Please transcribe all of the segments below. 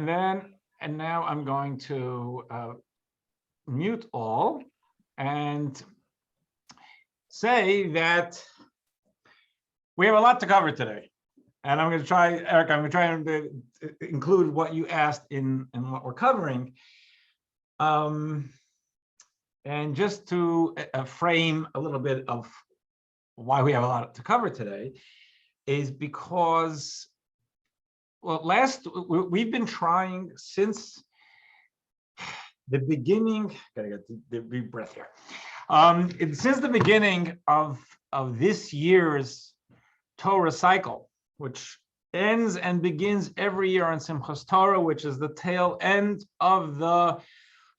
And now I'm going to mute all and say that we have a lot to cover today. And I'm going to try, Eric, I'm going to try and include what you asked in what we're covering. And just to frame a little bit of why we have a lot to cover today is because, well, we've been trying since the beginning, gotta get the deep breath here. Since the beginning of this year's Torah cycle, which ends and begins every year on Simchas Torah, which is the tail end of the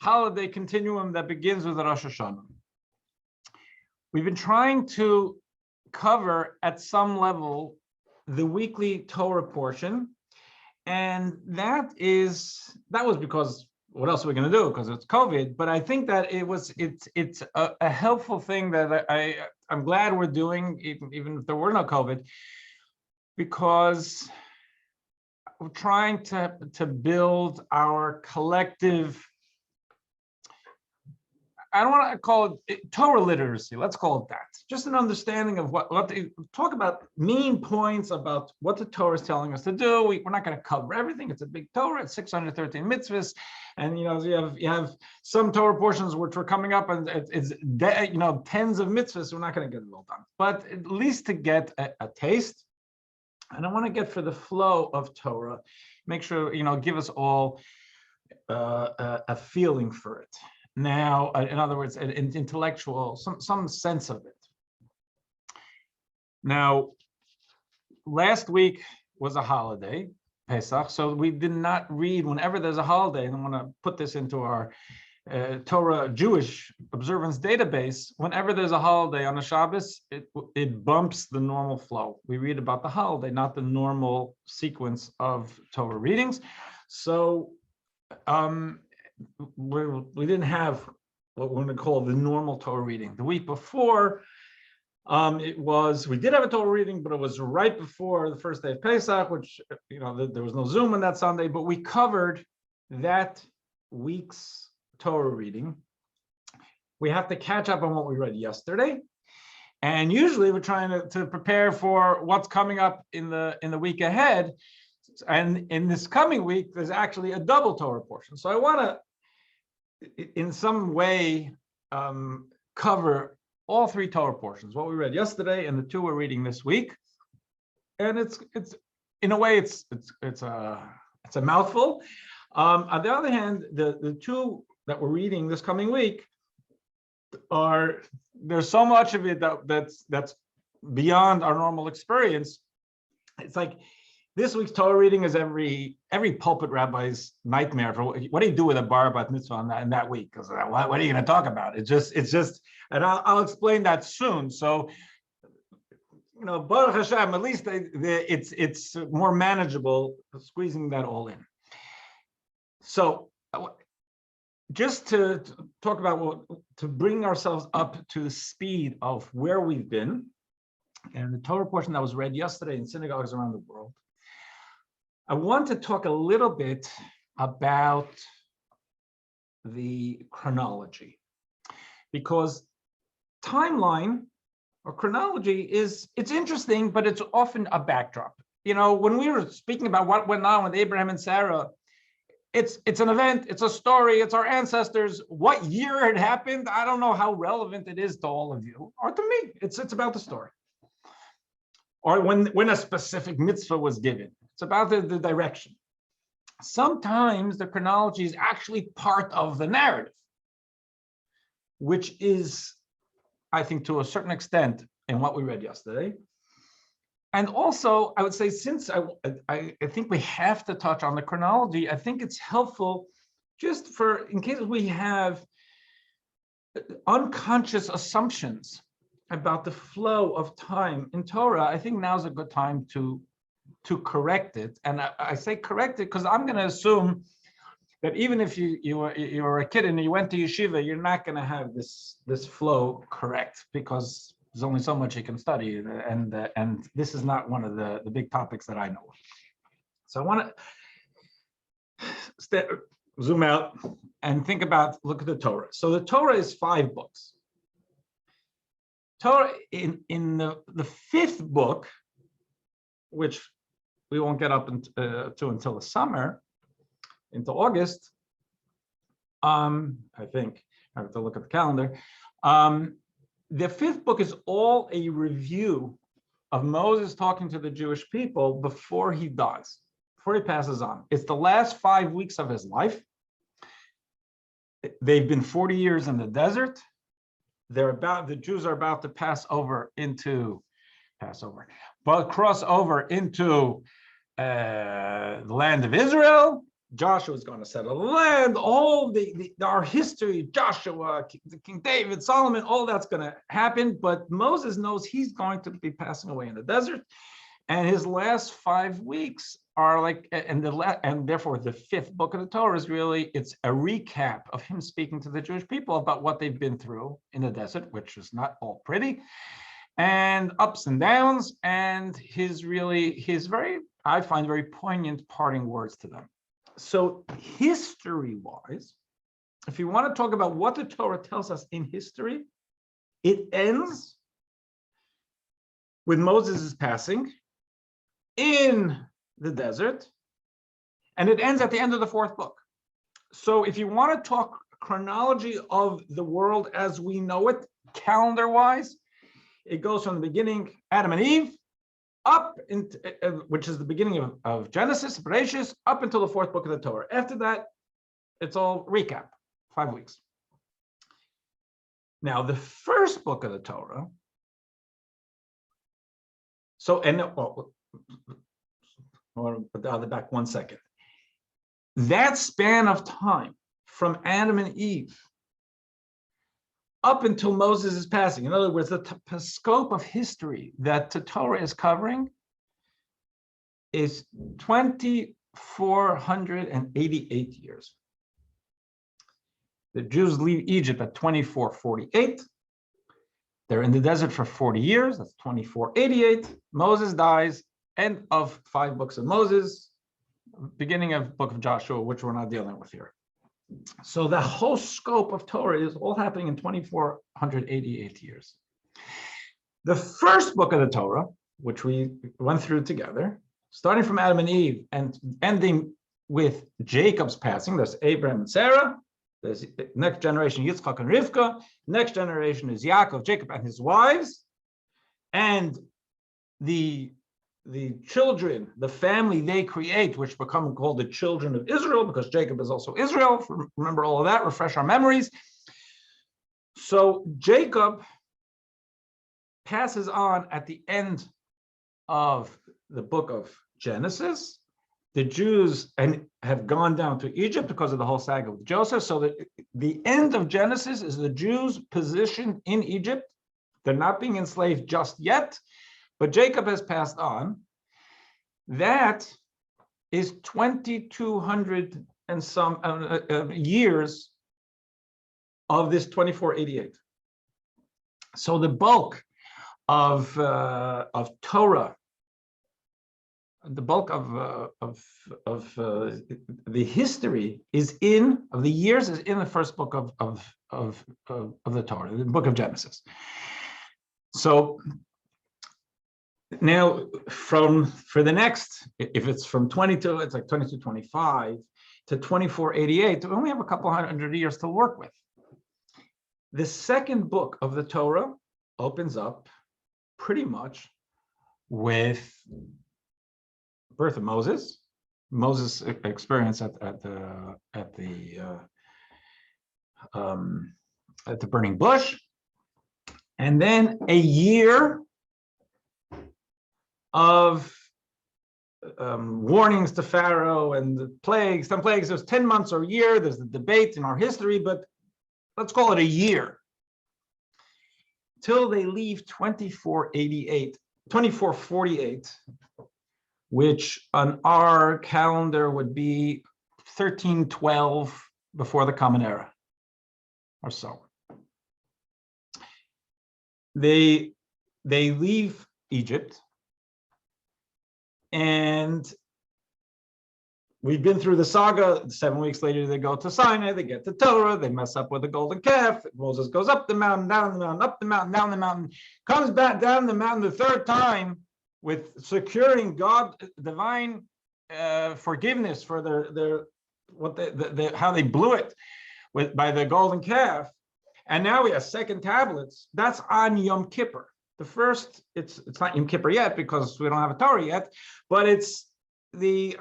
holiday continuum that begins with Rosh Hashanah. We've been trying to cover at some level the weekly Torah portion, and that was because what else are we going to do? Because it's COVID. But I think that it's a helpful thing that I'm glad we're doing, even if there were no COVID, because we're trying to build our collective, I don't want to call it Torah literacy. Let's call it that. Just an understanding of what talk about main points about what the Torah is telling us to do. We're not going to cover everything. It's a big Torah. It's 613 mitzvahs, and you have some Torah portions which are coming up, and it's tens of mitzvahs. We're not going to get it all done, but at least to get a taste. And I want to get for the flow of Torah, make sure give us all a feeling for it. Now, in other words, an intellectual, some sense of it. Now, last week was a holiday, Pesach, so we did not read whenever there's a holiday, and I want to put this into our Torah Jewish observance database. Whenever there's a holiday on a Shabbos, it bumps the normal flow. We read about the holiday, not the normal sequence of Torah readings. So, we didn't have what we're going to call the normal Torah reading. The week before, we did have a Torah reading, but it was right before the first day of Pesach, which, there was no Zoom on that Sunday, but we covered that week's Torah reading. We have to catch up on what we read yesterday. And usually we're trying to prepare for what's coming up in the week ahead. And in this coming week, there's actually a double Torah portion. So I want to, in some way, cover all three Torah portions, what we read yesterday and the two we're reading this week. And it's in a way, it's a mouthful. On the other hand, the two that we're reading this coming week there's so much of it that's beyond our normal experience. It's like this week's Torah reading is every pulpit rabbi's nightmare for what do you do with a bar bat mitzvah in that week? Because what are you going to talk about? It's just, and I'll explain that soon. So, Baruch Hashem, at least it's more manageable squeezing that all in. So, just to talk about to bring ourselves up to the speed of where we've been, and the Torah portion that was read yesterday in synagogues around the world, I want to talk a little bit about the chronology, because timeline or chronology it's interesting, but it's often a backdrop. When we were speaking about what went on with Abraham and Sarah, it's an event, it's a story, it's our ancestors. What year it happened, I don't know how relevant it is to all of you or to me. It's about the story. Or when a specific mitzvah was given. It's about the direction. Sometimes the chronology is actually part of the narrative, which is, I think, to a certain extent in what we read yesterday. And also, I would say, since I think we have to touch on the chronology, I think it's helpful just in case we have unconscious assumptions about the flow of time in Torah. I think now's a good time to correct it. And I say correct it because I'm going to assume that even if you were a kid and you went to yeshiva, you're not going to have this flow correct, because there's only so much you can study, and this is not one of the big topics that I know of. So I want to zoom out and think about, look at the Torah. So the Torah is 5 books. Torah in the 5th book, which we won't get up to until the summer, into August. I think I have to look at the calendar. The 5th book is all a review of Moses talking to the Jewish people before he dies, before he passes on. It's the last 5 weeks of his life. They've been 40 years in the desert. The Jews are about to cross over into the land of Israel. Joshua is going to settle the land. All our history, Joshua, King David, Solomon, all that's going to happen. But Moses knows he's going to be passing away in the desert, and his last 5 weeks are like, and therefore the 5th book of the Torah is really, it's a recap of him speaking to the Jewish people about what they've been through in the desert, which is not all pretty, and ups and downs, and his very, I find, very poignant parting words to them. So history-wise, if you want to talk about what the Torah tells us in history, it ends with Moses' passing in the desert, and it ends at the end of the 4th book. So if you want to talk chronology of the world as we know it, calendar-wise, it goes from the beginning, Adam and Eve, up into, which is the beginning of Genesis, Bereshit, up until the 4th book of the Torah. After that, it's all recap, 5 weeks. Now, the 1st book of the Torah, I want to put the other back 1 second. That span of time from Adam and Eve up until Moses' passing, in other words, the scope of history that the Torah is covering is 2,488 years. The Jews leave Egypt at 2448. They're in the desert for 40 years. That's 2488. Moses dies. End of 5 books of Moses. Beginning of book of Joshua, which we're not dealing with here. So the whole scope of Torah is all happening in 2,488 years. The 1st book of the Torah, which we went through together, starting from Adam and Eve and ending with Jacob's passing. There's Abraham and Sarah. There's the next generation, Yitzchak and Rivka. Next generation is Yaakov, Jacob, and his wives. And the children, the family they create, which become called the children of Israel, because Jacob is also Israel. Remember all of that, refresh our memories. So Jacob passes on at the end of the book of Genesis. The Jews have gone down to Egypt because of the whole saga with Joseph. So that the end of Genesis is the Jews' position in Egypt. They're not being enslaved just yet, but Jacob has passed on. That is 2,200 and some years of this 2488. So the bulk of Torah, the bulk of the history is of the years is in the 1st book of the Torah, the book of Genesis. So now for the next, if it's from 22, it's like 2225 to 2488, we only have a couple hundred years to work with. The 2nd book of the Torah opens up pretty much with birth of Moses' experience at the burning bush, and then a year of warnings to Pharaoh and the plagues. Some plagues, there's 10 months or a year. There's the debate in our history, but let's call it a year, till they leave 2448, which on our calendar would be 1312 before the Common Era or so. They leave Egypt, and we've been through the saga. 7 weeks later, they go to Sinai, they get to Torah, they mess up with the golden calf. Moses goes up the mountain, down the mountain, up the mountain, down the mountain, comes back down the mountain the third time with securing God divine forgiveness for how they blew it by the golden calf. And now we have second tablets. That's on Yom Kippur. The first, it's not Yom Kippur yet because we don't have a Torah yet, but it's we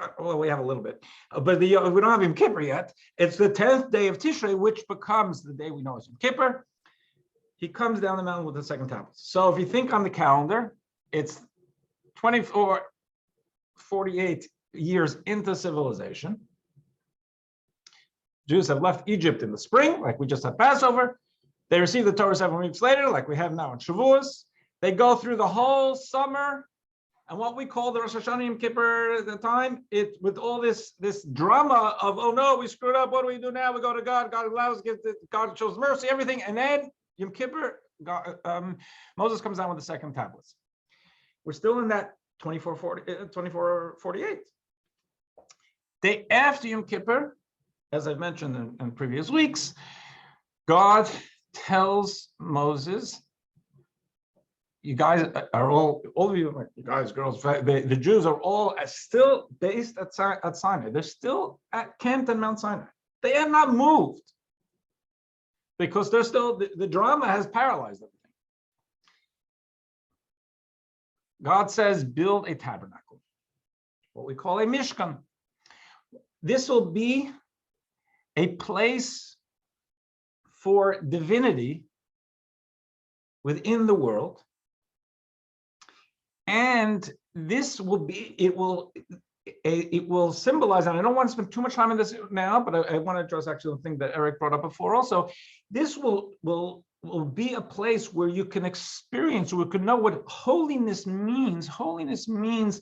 have a little bit, but we don't have Yom Kippur yet. It's the 10th day of Tishrei, which becomes the day we know as Yom Kippur. He comes down the mountain with the second tablet. So if you think on the calendar, it's 48 years into civilization. Jews have left Egypt in the spring, like we just had Passover. They receive the Torah 7 weeks later, like we have now in Shavuos. They go through the whole summer, and what we call the Rosh Hashanah Yom Kippur at the time, with all this drama of, oh no, we screwed up, what do we do now? We go to God, God allows, God shows mercy, everything, and then Yom Kippur, Moses comes down with the second tablets. We're still in that 2448. Day after Yom Kippur, as I've mentioned in previous weeks, God tells Moses, you guys are all of you, like you guys, girls, the Jews are all still based at Sinai. They're still camped on Mount Sinai. They have not moved because they're still, the drama has paralyzed everything. God says, build a tabernacle, what we call a Mishkan. This will be a place for divinity within the world. And this will be, it will symbolize, and I don't want to spend too much time on this now, but I want to address actually the thing that Eric brought up before also. This will be a place where you can experience, or we can know what holiness means. Holiness means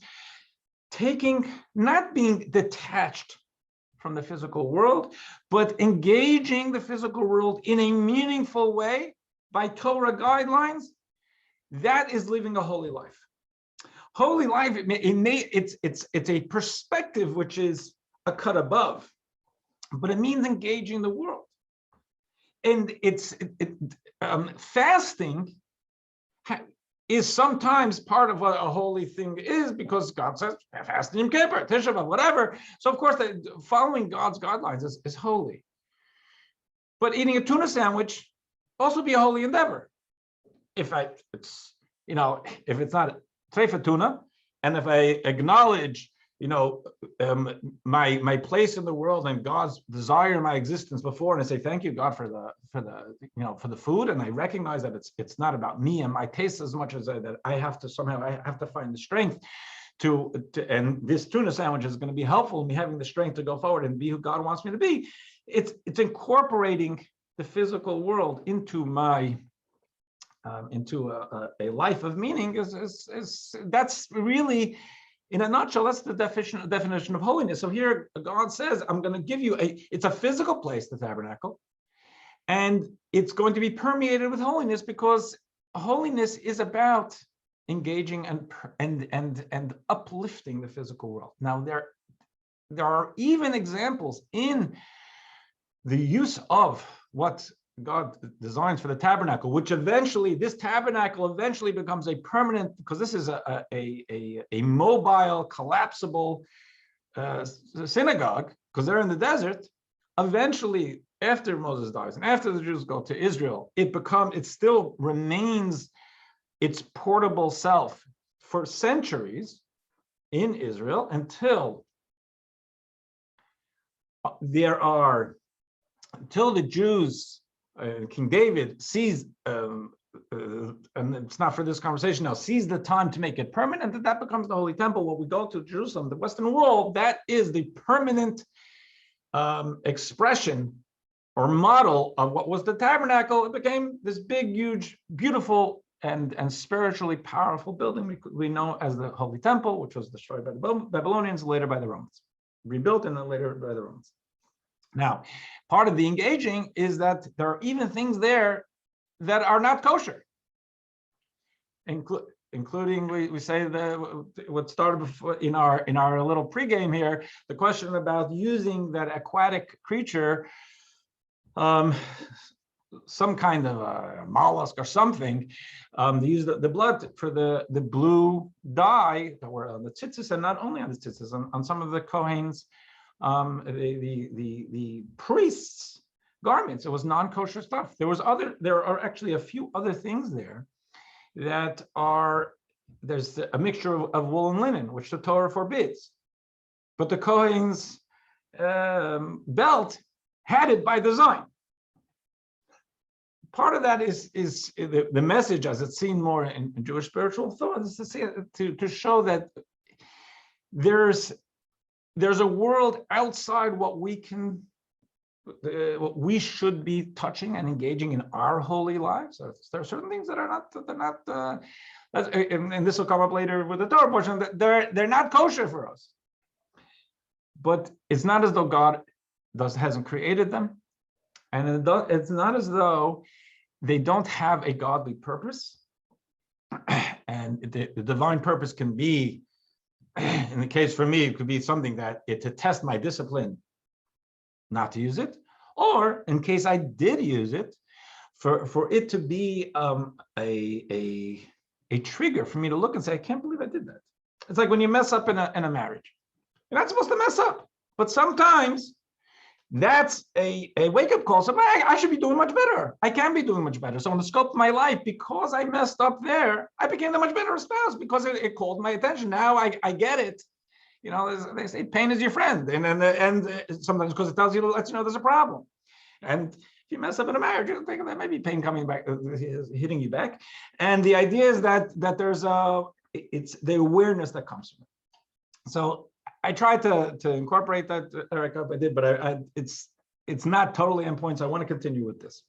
not being detached from the physical world, but engaging the physical world in a meaningful way by Torah guidelines. That is living a holy life. Holy life, it's a perspective which is a cut above, but it means engaging the world. And fasting is sometimes part of what a holy thing is, because God says fast Yom Kippur, Tisha B'Av, whatever. So of course, following God's guidelines is holy. But eating a tuna sandwich also be a holy endeavor. If it's not treifa tuna, and if I acknowledge, my place in the world and God's desire in my existence before, and I say thank you, God, for the food, and I recognize that it's not about me and my taste as much as that I have to find the strength and this tuna sandwich is going to be helpful in me having the strength to go forward and be who God wants me to be. It's incorporating the physical world into my into a life of meaning. That's really, in a nutshell, that's the definition of holiness. So here God says, I'm going to give you it's a physical place, the tabernacle, and it's going to be permeated with holiness, because holiness is about engaging and uplifting the physical world. Now there are even examples in the use of what God designs for the tabernacle, which this tabernacle eventually becomes a permanent, because this is a mobile, collapsible synagogue, because they're in the desert. Eventually, after Moses dies and after the Jews go to Israel, it still remains its portable self for centuries in Israel, until the Jews, King David sees, and it's not for this conversation now, sees the time to make it permanent, that becomes the Holy Temple. When we go to Jerusalem, the Western Wall, that is the permanent expression or model of what was the tabernacle. It became this big, huge, beautiful, and spiritually powerful building we know as the Holy Temple, which was destroyed by the Babylonians, later by the Romans, rebuilt, and then later by the Romans. Now, part of the engaging is that there are even things there that are not kosher. including we say what started before in our little pregame here, the question about using that aquatic creature, some kind of a mollusk or something, to use the blood for the blue dye that were on the tzitzis, and not only on the tzitzis, on some of the Kohen's, the priests' garments. It was non-kosher stuff. There are actually a few other things there that there's a mixture of wool and linen, which the Torah forbids. But the Kohen's belt had it by design. Part of that is the message, as it's seen more in Jewish spiritual thought, is to show that there's a world outside what we should be touching and engaging in our holy lives. There are certain things that are not, and this will come up later with the Torah portion, that they're not kosher for us. But it's not as though God hasn't created them, and it's not as though they don't have a godly purpose. And the divine purpose can be, in the case for me, it could be something to test my discipline, not to use it, or in case I did use it, for it to be a trigger for me to look and say, I can't believe I did that. It's like when you mess up in a marriage. You're not supposed to mess up, but sometimes that's a wake-up call. So I should be doing much better. I can be doing much better. So in the scope of my life, because I messed up there, I became a much better spouse because it called my attention. Now I get it. You know, they say pain is your friend, and sometimes because it lets you know there's a problem. And if you mess up in a marriage, you think that maybe pain coming back, hitting you back. And the idea is that there's it's the awareness that comes from it. So I tried to incorporate that, Eric, I did, but it's not totally on point, so I want to continue with this.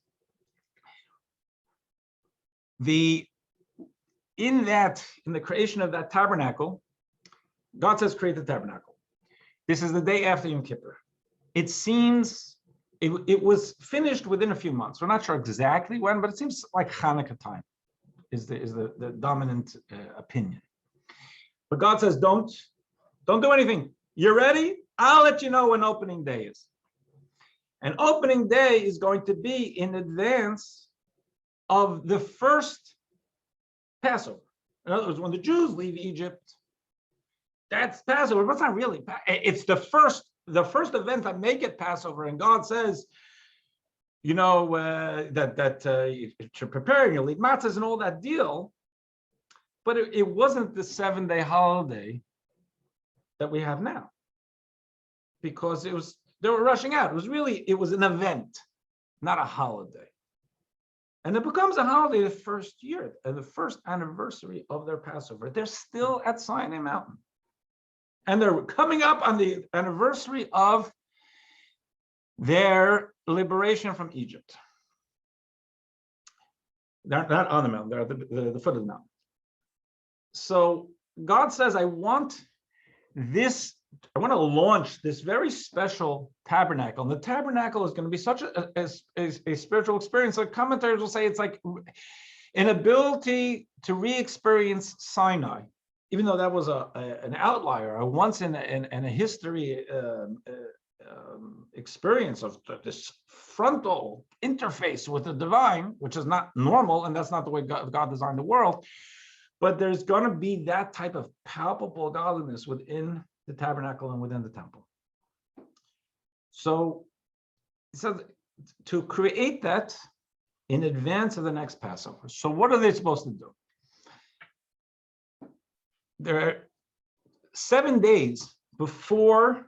In the creation of that tabernacle, God says, create the tabernacle. This is the day after Yom Kippur. It seems it was finished within a few months. We're not sure exactly when, but it seems like Hanukkah time is the dominant opinion. But God says, don't do anything. You're ready? I'll let you know when opening day is. And opening day is going to be in advance of the first Passover. In other words, when the Jews leave Egypt, that's Passover, but it's not really. It's the first event that make it Passover. And God says, you know, that you should prepare, you'll eat matzahs and all that deal. But it wasn't the 7-day holiday that we have now, because they were rushing out. It was an event, not a holiday. And it becomes a holiday the first year and the first anniversary of their Passover. They're still at Sinai Mountain. And they're coming up on the anniversary of their liberation from Egypt. They're not on the mountain, they're at the foot of the mountain. So God says, I want to launch this very special tabernacle. And the tabernacle is going to be such a spiritual experience. So commentators will say it's like an ability to re-experience Sinai, even though that was an outlier, a once in a history experience of this frontal interface with the divine, which is not normal, and that's not the way God designed the world. But there's going to be that type of palpable godliness within the tabernacle and within the temple. So to create that in advance of the next Passover. So what are they supposed to do? There are 7 days before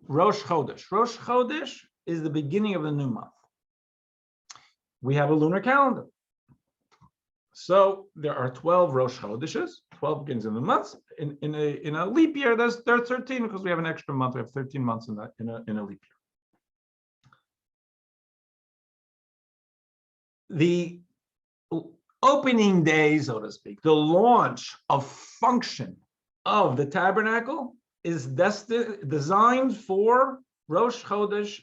Rosh Chodesh. Rosh Chodesh is the beginning of the new month. We have a lunar calendar. So there are 12 Rosh Chodeshes, 12 beginnings of the months. In a leap year, there are 13 because we have an extra month. We have 13 months in a leap year. The opening day, so to speak, the launch of function of the tabernacle is designed for Rosh Chodesh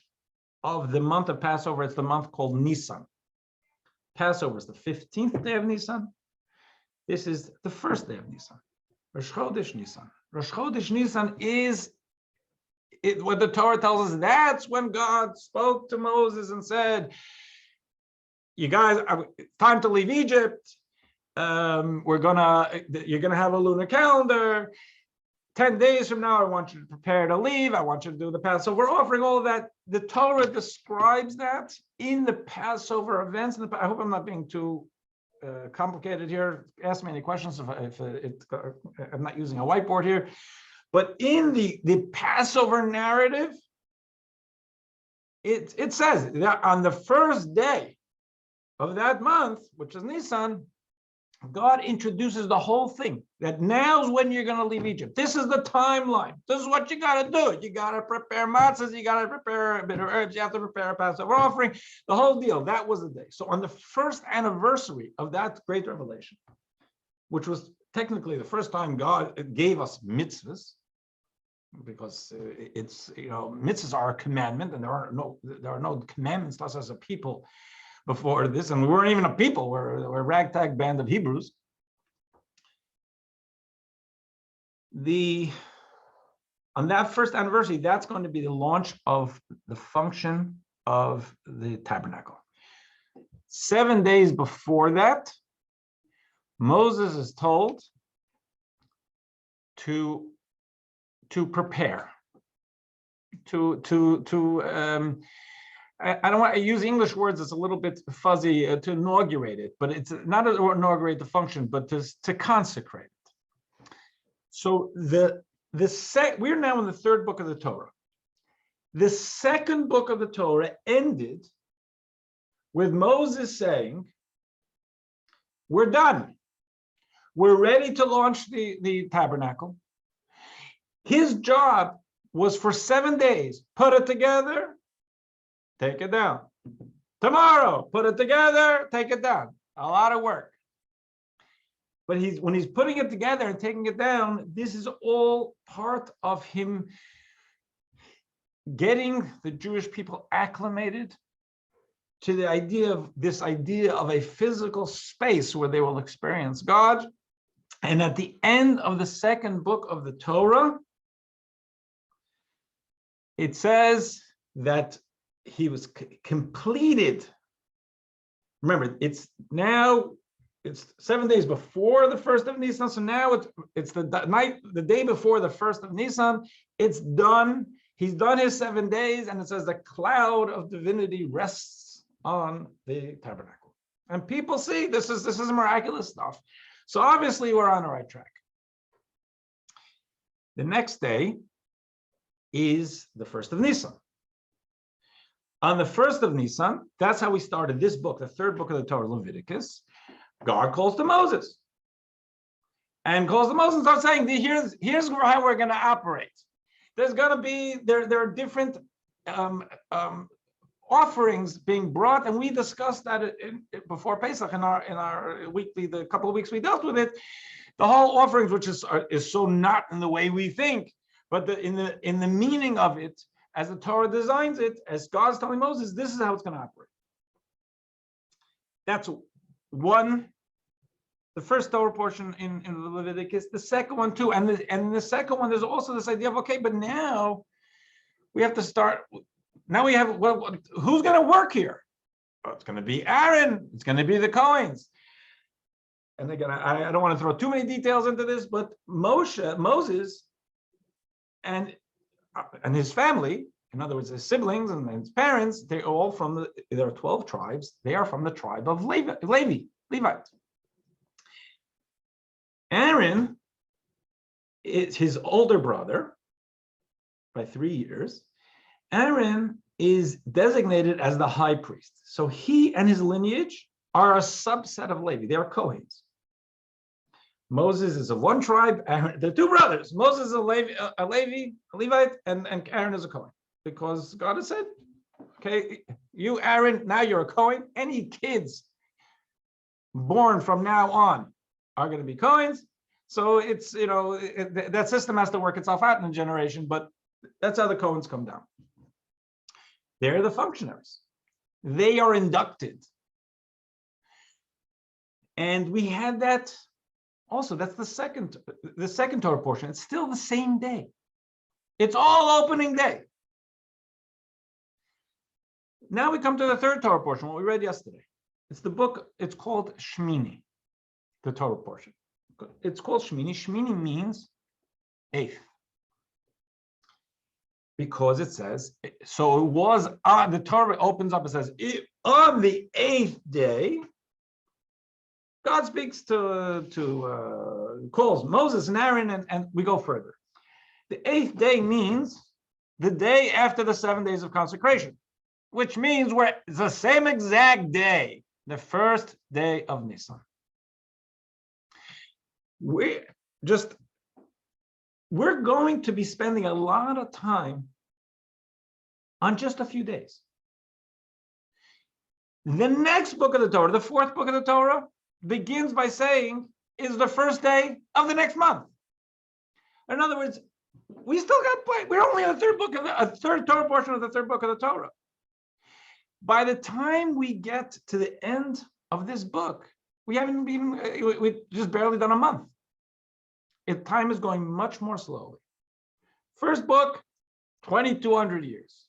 of the month of Passover. It's the month called Nisan. Passover is the 15th day of Nisan. This is the first day of Nisan. Rosh Chodesh Nisan. Rosh Chodesh Nisan is what the Torah tells us. That's when God spoke to Moses and said, "You guys, it's time to leave Egypt. You're gonna have a lunar calendar. 10 days from now, I want you to prepare to leave. I want you to do the Passover offering, all of that." The Torah describes that in the Passover events. I hope I'm not being too complicated here. Ask me any questions if I'm not using a whiteboard here. But in the Passover narrative, it says that on the first day of that month, which is Nisan, God introduces the whole thing, that now's when you're going to leave Egypt. This is the timeline. This is what you got to do. You got to prepare matzahs. You got to prepare a bit of herbs. You have to prepare a Passover offering. The whole deal. That was the day. So on the first anniversary of that great revelation, which was technically the first time God gave us mitzvahs, because it's, mitzvahs are a commandment, and there are no commandments to us as a people before this, and we weren't even a people. We're a ragtag band of Hebrews. On that first anniversary, that's going to be the launch of the function of the tabernacle. 7 days before that, Moses is told to prepare, I don't want to use English words, it's a little bit fuzzy, to inaugurate it, but it's not to inaugurate the function, but to consecrate it. So we're now in the third book of the Torah. The second book of the Torah ended with Moses saying, "We're done. We're ready to launch the tabernacle." His job was for 7 days, put it together, take it down. Tomorrow, put it together, take it down. A lot of work. But when he's putting it together and taking it down, this is all part of him getting the Jewish people acclimated to the idea of a physical space where they will experience God. And at the end of the second book of the Torah, it says that he was completed. Remember, it's 7 days before the first of Nisan. So now it's the day before the first of Nisan. It's done. He's done his 7 days, and it says the cloud of divinity rests on the tabernacle. And people see this is miraculous stuff. So obviously we're on the right track. The next day is the first of Nisan. On the first of Nisan, that's how we started this book, the third book of the Torah, Leviticus. God calls to Moses. And calls to Moses and starts saying, here's how we're going to operate. There's going to be, there are different offerings being brought, and we discussed that before Pesach in our weekly, the couple of weeks we dealt with it. The whole offerings, which is so not in the way we think, but in the meaning of it, as the Torah designs it, as God's telling Moses, this is how it's going to operate. That's the first Torah portion in Leviticus. The second one too, and the second one, there's also this idea of, okay, but now we have to start. Now we have, who's going to work here? Well, it's going to be Aaron. It's going to be the Cohens. And again, I don't want to throw too many details into this, but Moses, and his family, in other words, his siblings and his parents, they're all there are 12 tribes. They are from the tribe of Levite. Aaron is his older brother by 3 years. Aaron is designated as the high priest. So he and his lineage are a subset of Levi. They are Kohens. Moses is of one tribe. Aaron, they're two brothers. Moses is a Levite, and Aaron is a Kohen, because God has said, okay, you, Aaron, now you're a Kohen. Any kids born from now on are going to be Kohens. So it's, that system has to work itself out in a generation, but that's how the Kohens come down. They're the functionaries. They are inducted. And we had that Also, that's the second Torah portion. It's still the same day. It's all opening day. Now we come to the third Torah portion, what we read yesterday. It's the book, it's called Shmini, the Torah portion. It's called Shmini. Shmini means eighth. Because it says, so it was on, the Torah opens up and says, on the eighth day, God speaks calls Moses and Aaron, and we go further. The eighth day means the day after the 7 days of consecration, which means it's the same exact day, the first day of Nisan. We're going to be spending a lot of time on just a few days. The next book of the Torah, the fourth book of the Torah, begins by saying is the first day of the next month. In other words, we still got plenty. We're only on the third Torah portion of the third book of the Torah. By the time we get to the end of this book, we just barely done a month. Time is going much more slowly. First book, 2,200 years.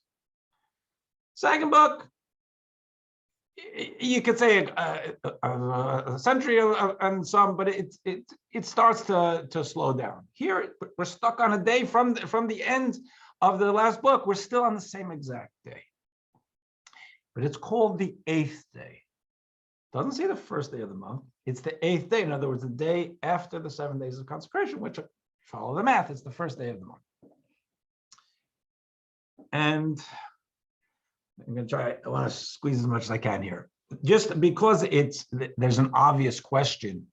Second book, you could say a century and some, but it starts to slow down. Here, we're stuck on a day from the end of the last book. We're still on the same exact day. But it's called the eighth day. Doesn't say the first day of the month. It's the eighth day. In other words, the day after the 7 days of consecration, which, follow the math, it's the first day of the month. And I'm going to try, I want to squeeze as much as I can here. Just because there's an obvious question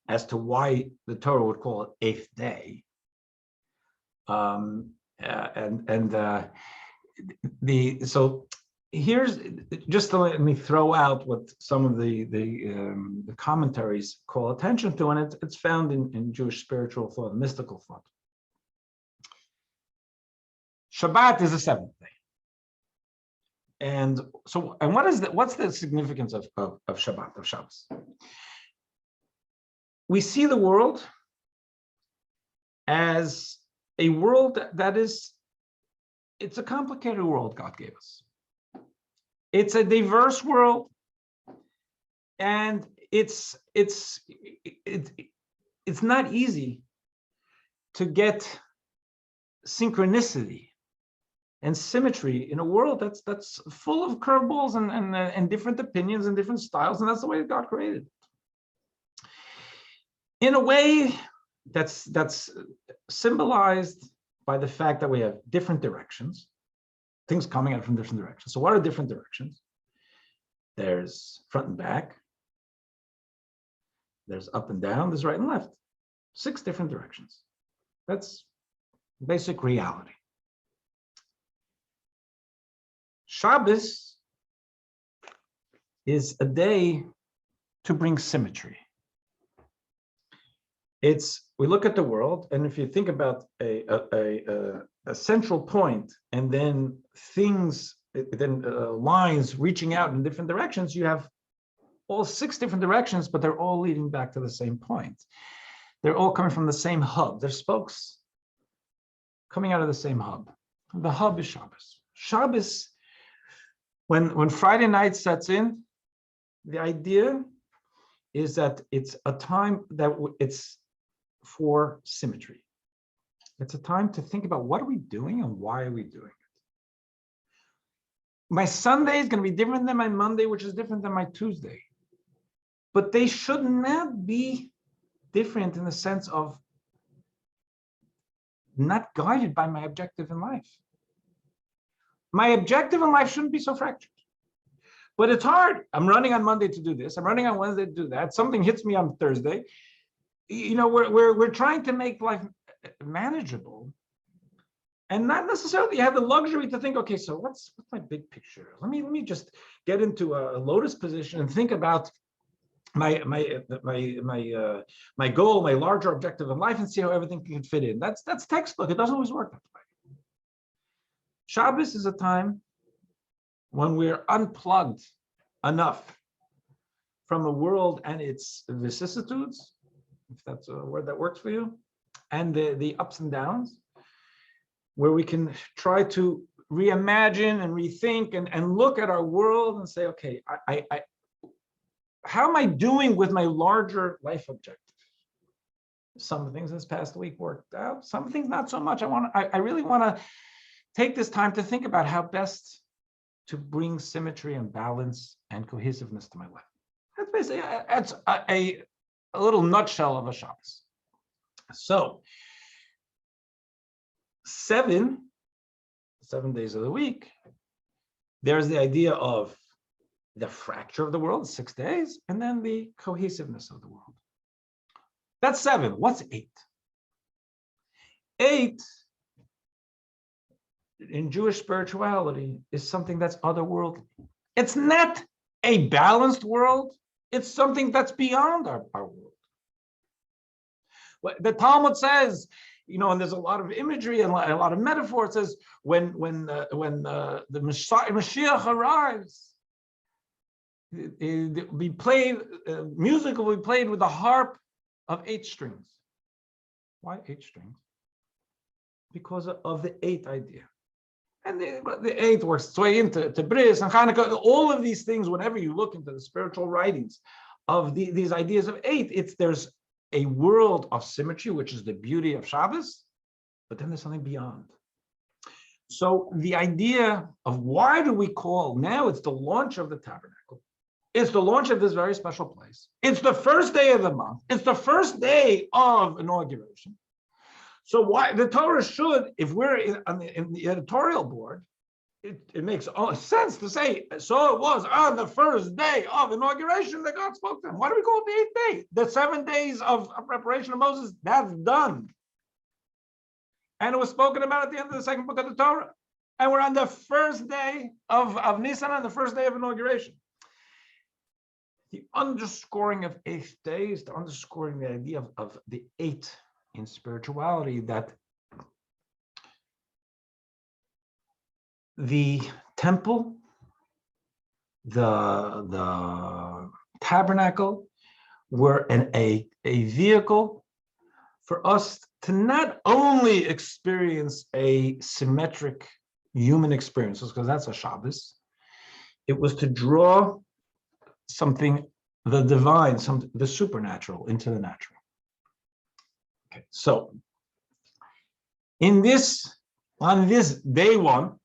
as to why the Torah would call it eighth day. So here's, just to let me throw out what some of the commentaries call attention to, and it's found in Jewish spiritual thought, mystical thought. Shabbat is the seventh day. And so, and what's the significance of Shabbat, of Shabbos? We see the world as a world it's a complicated world God gave us. It's a diverse world, and it's not easy to get synchronicity and symmetry in a world that's full of curveballs and different opinions and different styles, and that's the way God created it. In a way that's symbolized by the fact that we have different directions, things coming out from different directions. So what are different directions? There's front and back, there's up and down, there's right and left. 6 different directions. That's basic reality. Shabbos is a day to bring symmetry. We look at the world, and if you think about a central point, and then lines reaching out in different directions, you have all 6 different directions, but they're all leading back to the same point. They're all coming from the same hub. They're spokes coming out of the same hub. The hub is Shabbos. Shabbos, when Friday night sets in, the idea is that it's a time that it's for symmetry. It's a time to think about what are we doing and why are we doing it. My Sunday is going to be different than my Monday, which is different than my Tuesday. But they should not be different in the sense of not guided by my objective in life. My objective in life shouldn't be so fractured. But it's hard. I'm running on Monday to do this. I'm running on Wednesday to do that. Something hits me on Thursday. You know, we're trying to make life manageable, and not necessarily have the luxury to think, okay, so what's my big picture? Let me just get into a lotus position and think about my goal, my larger objective in life, and see how everything can fit in. That's textbook. It doesn't always work that way. Shabbos is a time when we're unplugged enough from the world and its vicissitudes if that's a word that works for you, and the ups and downs, where we can try to reimagine and rethink and look at our world and say, okay, how am I doing with my larger life objective? Some things this past week worked out, some things not so much. I really want to take this time to think about how best to bring symmetry and balance and cohesiveness to my life. That's basically, that's a little nutshell of a Shabbos. So 7 days of the week, there's the idea of the fracture of the world, 6 days, and then the cohesiveness of the world. That's 7. What's 8? 8 in Jewish spirituality is something that's otherworldly. It's not a balanced world. It's something that's beyond our world. The Talmud says, and there's a lot of imagery and a lot of metaphor. It says when the Mashiach arrives, it will be played, music will be played with a harp of 8 strings. Why 8 strings? Because of the 8 idea. And the 8 works its way into Bris and Hanukkah. All of these things, whenever you look into the spiritual writings of these ideas of 8, there's a world of symmetry, which is the beauty of Shabbos, but then there's something beyond. So the idea of why do we call, now it's the launch of the tabernacle. It's the launch of this very special place. It's the first day of the month. It's the first day of inauguration. So why the Torah should, if we're in the editorial board, it makes all sense to say, so it was on the first day of inauguration that God spoke to them. Why do we call it the 8th day? The 7 days of preparation of Moses, that's done. And it was spoken about at the end of the second book of the Torah. And we're on the first day of Nisan, on the first day of inauguration. The underscoring of 8 days, the underscoring the idea of the 8 in spirituality, that the temple, the tabernacle were a vehicle for us to not only experience a symmetric human experiences, because that's a Shabbos, it was to draw something, the divine, the supernatural into the natural. Okay, so on this day 1,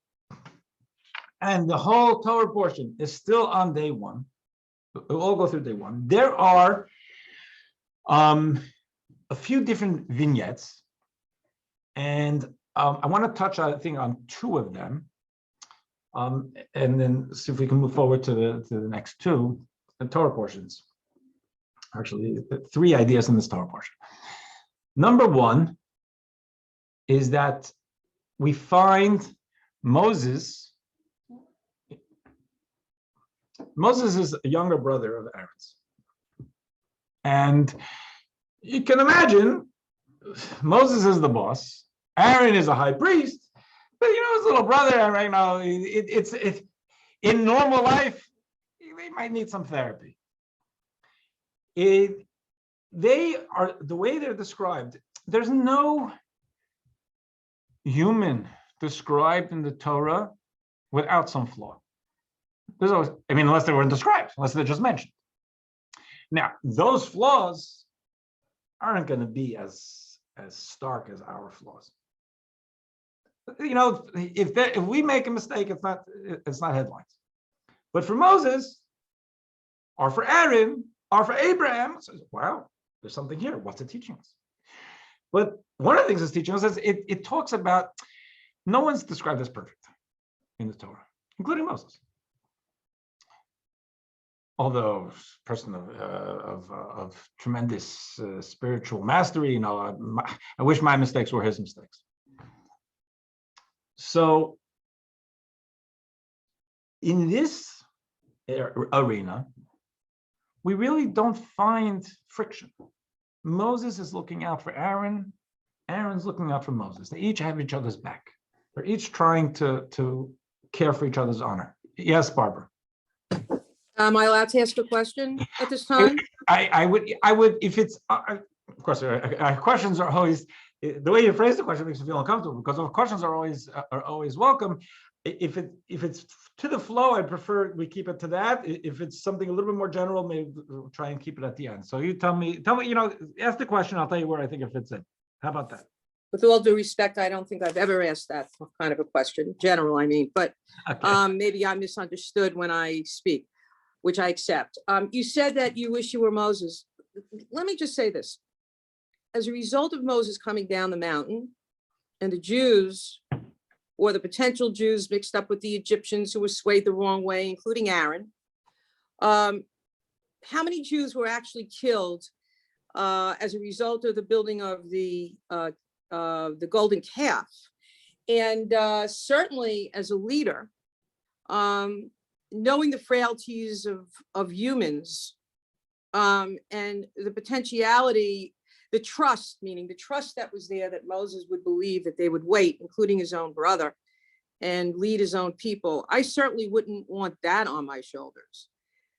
and the whole Torah portion is still on day 1. We'll all go through day 1. There are a few different vignettes, and I want to touch, I think, on 2 of them, and then see if we can move forward to the next 2, the Torah portions. Actually, 3 ideas in this Torah portion. Number 1 is that we find Moses is a younger brother of Aaron's. And you can imagine, Moses is the boss, Aaron is a high priest, but his little brother, and right now, it's in normal life, they might need some therapy. They are, the way they're described, there's no human described in the Torah without some flaw. There's always, unless they weren't described, unless they're just mentioned. Now, those flaws aren't going to be as stark as our flaws. If we make a mistake, it's not headlines. But for Moses, or for Aaron, or for Abraham, it says, wow, there's something here. What's it teaching us? But one of the things it's teaching us is it talks about, no one's described as perfect in the Torah, including Moses. Although a person of tremendous spiritual mastery, I wish my mistakes were his mistakes. So in this arena, we really don't find friction. Moses is looking out for Aaron. Aaron's looking out for Moses. They each have each other's back. They're each trying to care for each other's honor. Yes, Barbara. Am I allowed to ask a question at this time? I would, if it's, of course, questions are always, the way you phrase the question makes me feel uncomfortable, because questions are always welcome. If it's to the flow, I prefer we keep it to that. If it's something a little bit more general, maybe we'll try and keep it at the end. So you tell me, ask the question. I'll tell you where I think it fits in. How about that? With all due respect, I don't think I've ever asked that kind of a question, general, I mean, but Okay. maybe I misunderstood when I speak, which I accept. You said that you wish you were Moses. Let me just say this. As a result of Moses coming down the mountain and the Jews, or the potential Jews mixed up with the Egyptians who were swayed the wrong way, including Aaron, how many Jews were actually killed as a result of the building of the golden calf? And certainly as a leader, knowing the frailties of humans and the potentiality, the trust, meaning the trust that was there that Moses would believe that they would wait, including his own brother, and lead his own people. I certainly wouldn't want that on my shoulders.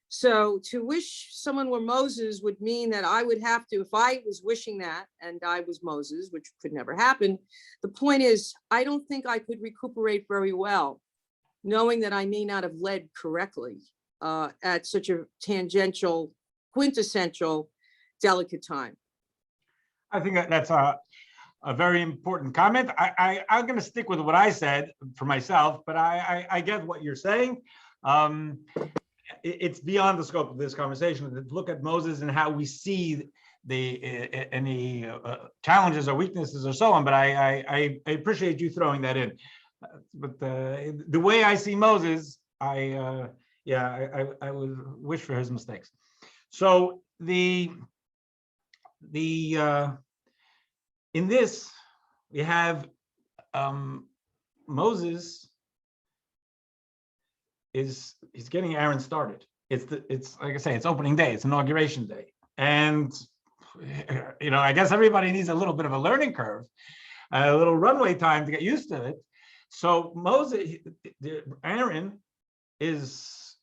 So to wish someone were Moses would mean that I would have to, if I was wishing that and I was Moses, which could never happen, the point is, I don't think I could recuperate very well, knowing that I may not have led correctly at such a tangential, quintessential, delicate time. I think that's a very important comment. I'm going to stick with what I said for myself, but I get what you're saying. It's beyond the scope of this conversation to look at Moses and how we see any challenges or weaknesses or so on. But I appreciate you throwing that in. But the way I see Moses, I would wish for his mistakes. So in this, we have Moses he's getting Aaron started. It's like I say, it's opening day, it's inauguration day. And I guess everybody needs a little bit of a learning curve, a little runway time to get used to it. So Aaron is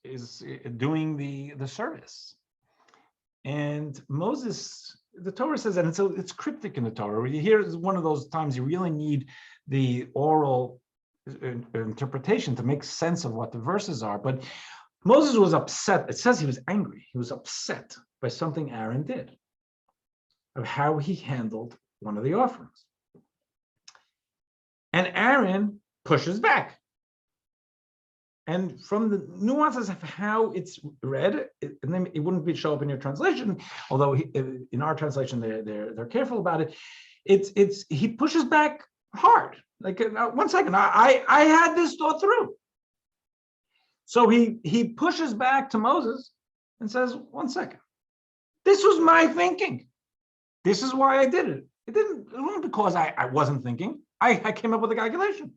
doing the service. And Moses, the Torah says that, and so it's cryptic in the Torah. Here is one of those times you really need the oral interpretation to make sense of what the verses are. But Moses was upset. It says he was angry. He was upset by something Aaron did, of how he handled one of the offerings. And Aaron pushes back. And from the nuances of how it's read, and then it wouldn't show up in your translation, although in our translation they're careful about it. He pushes back hard. Like, 1 second, I had this thought through. So he pushes back to Moses and says, 1 second, this was my thinking. This is why I did it. It wasn't because I wasn't thinking. I came up with a calculation.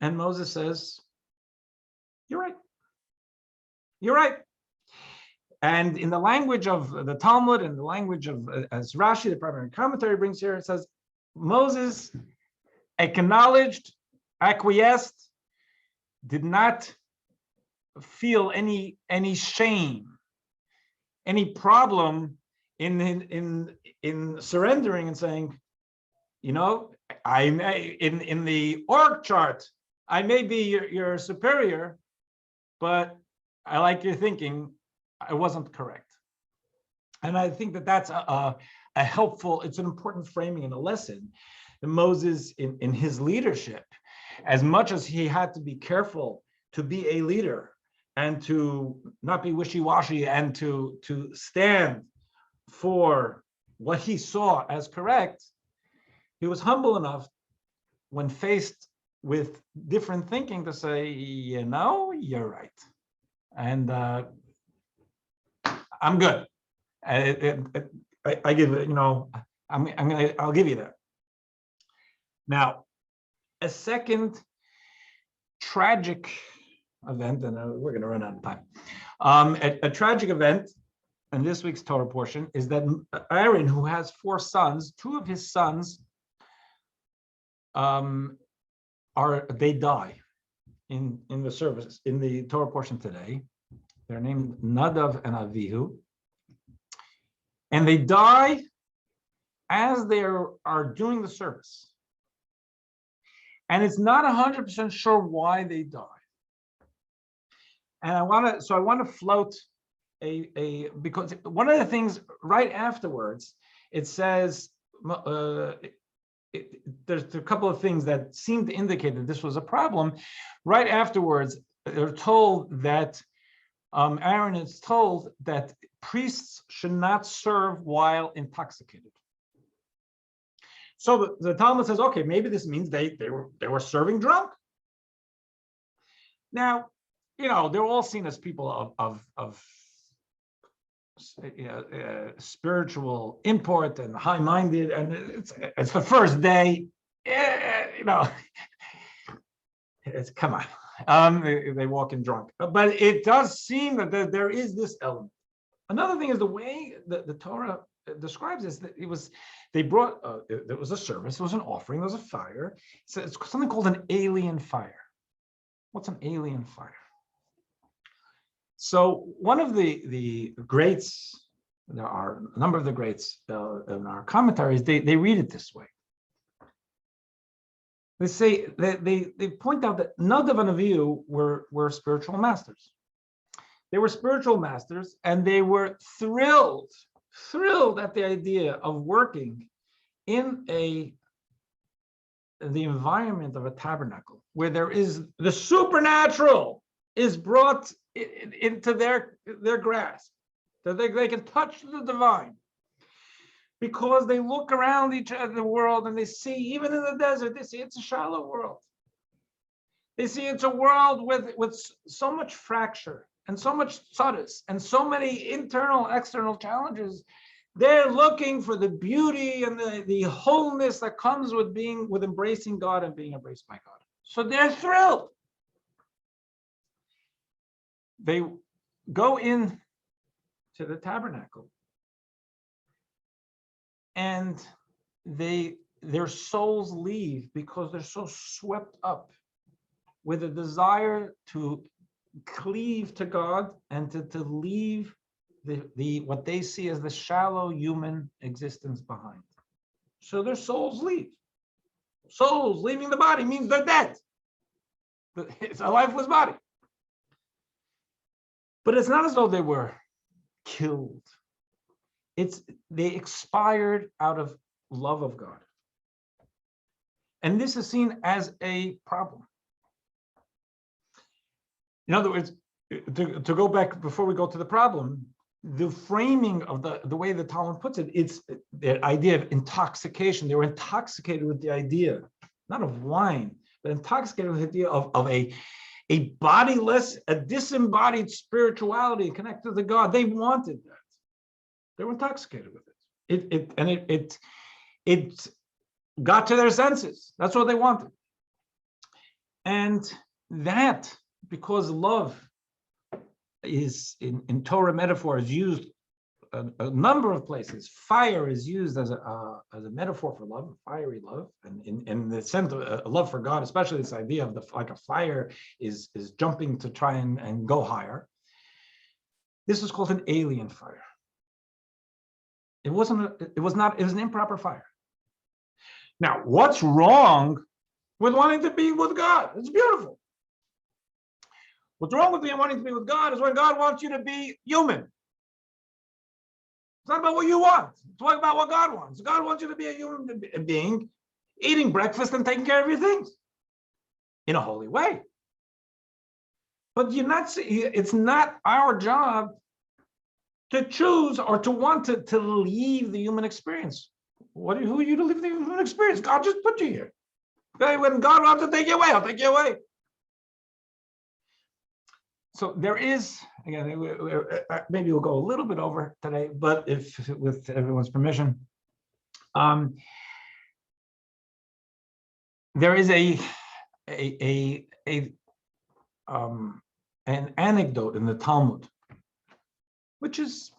And Moses says, you're right. You're right. And in the language of the Talmud and the language of, as Rashi, the primary commentary, brings here, it says, Moses acknowledged, acquiesced, did not feel any shame, any problem in surrendering and saying, I may, in the org chart, I may be your superior, but I like your thinking. I wasn't correct. And I think that's a helpful, it's an important framing and a lesson. And Moses, in his leadership, as much as he had to be careful to be a leader and to not be wishy-washy and to stand for what he saw as correct, he was humble enough when faced with different thinking to say, you're right. And I'm good. I give it, I'll give you that. Now, a second tragic event, and we're going to run out of time. A tragic event in this week's Torah portion is that Aaron, who has 4 sons, 2 of his sons they die in the service, in the Torah portion today. They're named Nadav and Avihu. And they die as they are doing the service. And it's not 100% sure why they die. And I want to float because one of the things right afterwards, it says, there's a couple of things that seem to indicate that this was a problem. Right afterwards, they're told that Aaron is told that priests should not serve while intoxicated. So the Talmud says, okay, maybe this means they were serving drunk. Now, they're all seen as people of spiritual import and high-minded, and it's the first day. It's come on. They walk in drunk, but it does seem that there is this element. Another thing is the way the Torah describes this, that they brought, there was a service, there was an offering, there was a fire. So it's something called an alien fire. What's an alien fire? So one of the greats, there are a number of the greats in our commentaries, they read it this way. They say that they point out that Nadav and Avihu were spiritual masters. They were spiritual masters, and they were thrilled at the idea of working in the environment of a tabernacle, where there is the supernatural is brought into their grasp, that they can touch the divine, because they look around the world and they see, even in the desert, they see it's a shallow world. They see it's a world with so much fracture and so much tzadus and so many internal, external challenges. They're looking for the beauty and the wholeness that comes with embracing God and being embraced by God. So they're thrilled. They go in to the tabernacle, and their souls leave because they're so swept up with a desire to cleave to God and to leave the what they see as the shallow human existence behind. So their souls leave. Souls leaving the body means they're dead. It's a lifeless body. But it's not as though they were killed. They expired out of love of God. And this is seen as a problem. In other words, to go back before we go to the problem, the framing of the way the Talmud puts it, it's the idea of intoxication. They were intoxicated with the idea, not of wine, but intoxicated with the idea of a bodiless, a disembodied spirituality connected to God. They wanted that. They were intoxicated with it. It got to their senses. That's what they wanted. And that, because love is in Torah metaphor is used a number of places. Fire is used as a metaphor for love, fiery love, and in the sense of a love for God, especially this idea of like a fire is jumping to try and go higher. This is called an alien fire. It was an improper fire. Now, what's wrong with wanting to be with God? It's beautiful. What's wrong with wanting to be with God is when God wants you to be human. It's not about what you want. It's about what God wants. God wants you to be a human being, eating breakfast and taking care of your things in a holy way. But it's not our job to choose or to want to leave the human experience. Who are you to leave the human experience? God just put you here. Okay, when God wants to take you away, I'll take you away. So there is, again, maybe we'll go a little bit over today, but if with everyone's permission, there is an anecdote in the Talmud, which is,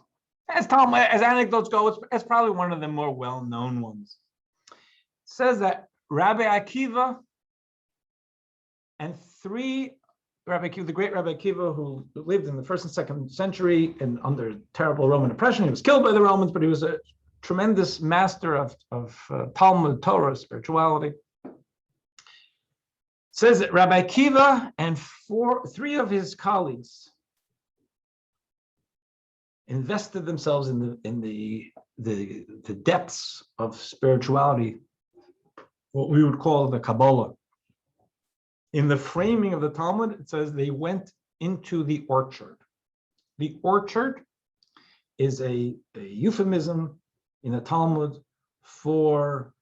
as anecdotes go, it's probably one of the more well-known ones. It says that Rabbi Akiva and 3 the great Rabbi Akiva, who lived in the 1st and 2nd century and under terrible Roman oppression. He was killed by the Romans, but he was a tremendous master of Talmud, Torah, spirituality. It says that Rabbi Akiva and three of his colleagues invested themselves in the depths of spirituality, what we would call the Kabbalah. In the framing of the Talmud, it says they went into the orchard. The orchard is a euphemism in the Talmud for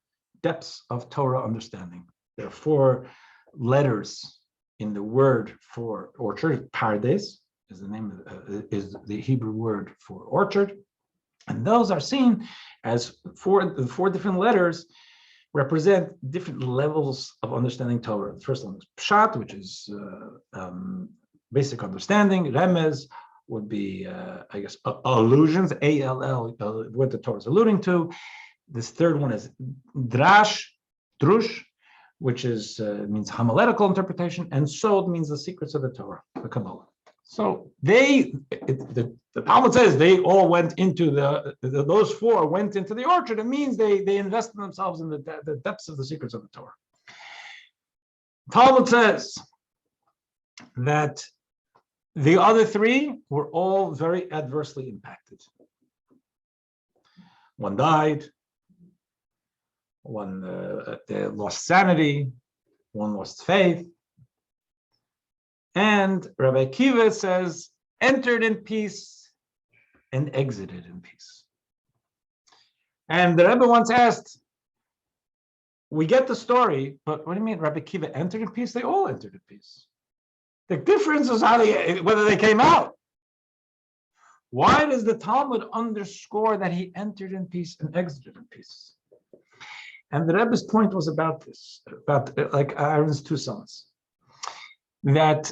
depths of Torah understanding. There are 4 letters in the word for orchard. Pardes is the name is the Hebrew word for orchard, and those are seen as the 4 different letters represent different levels of understanding Torah. The first one is Pshat, which is basic understanding. Remez would be, I guess, allusions, A-L-L, what the Torah is alluding to. This third one is Drush, which is means homiletical interpretation, and Sod means the secrets of the Torah, the Kabbalah. So the Talmud says they all went into those 4 went into the orchard. It means they invested themselves in the depths of the secrets of the Torah. Talmud says that the other 3 were all very adversely impacted. One died, one they lost sanity, one lost faith. And Rabbi Akiva says, entered in peace and exited in peace. And the Rebbe once asked, we get the story, but what do you mean Rabbi Akiva entered in peace? They all entered in peace. The difference is whether they came out. Why does the Talmud underscore that he entered in peace and exited in peace? And the Rebbe's point was about this, about like Aaron's 2 sons, that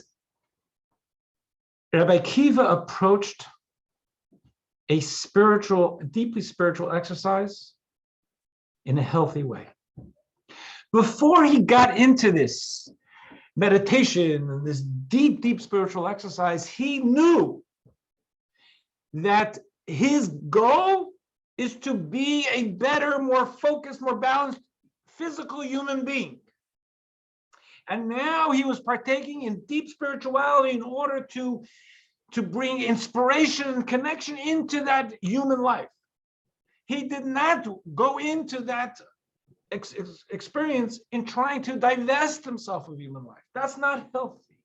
Rabbi Akiva approached a deeply spiritual exercise in a healthy way. Before he got into this meditation and this deep spiritual exercise, he knew that his goal is to be a better, more focused, more balanced physical human being. And now he was partaking in deep spirituality in order to bring inspiration and connection into that human life. He did not go into that experience in trying to divest himself of human life. That's not healthy,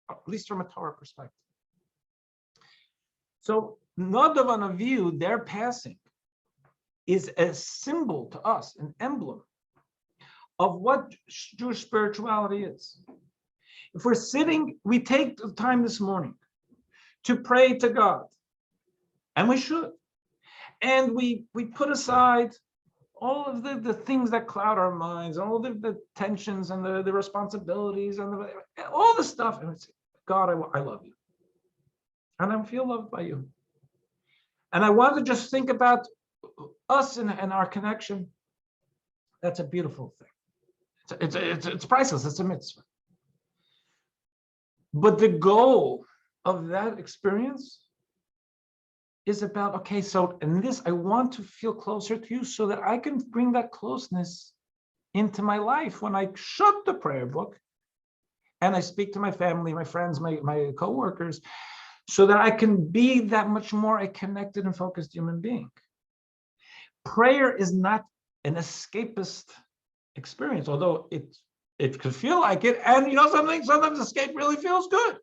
at least from a Torah perspective. So Nadav and Avihu, their passing, is a symbol to us, an emblem of what Jewish spirituality is. If we're sitting, we take the time this morning to pray to God, and we should. And we put aside all of the things that cloud our minds, and all the tensions and the responsibilities and all the stuff. And we say, God, I love you. And I feel loved by you. And I want to just think about us and our connection. That's a beautiful thing. It's priceless. It's a mitzvah. But the goal of that experience is about, okay, so in this, I want to feel closer to you so that I can bring that closeness into my life when I shut the prayer book and I speak to my family, my friends, my coworkers, so that I can be that much more a connected and focused human being. Prayer is not an escapist experience, although it could feel like it, and you know something, sometimes escape really feels good.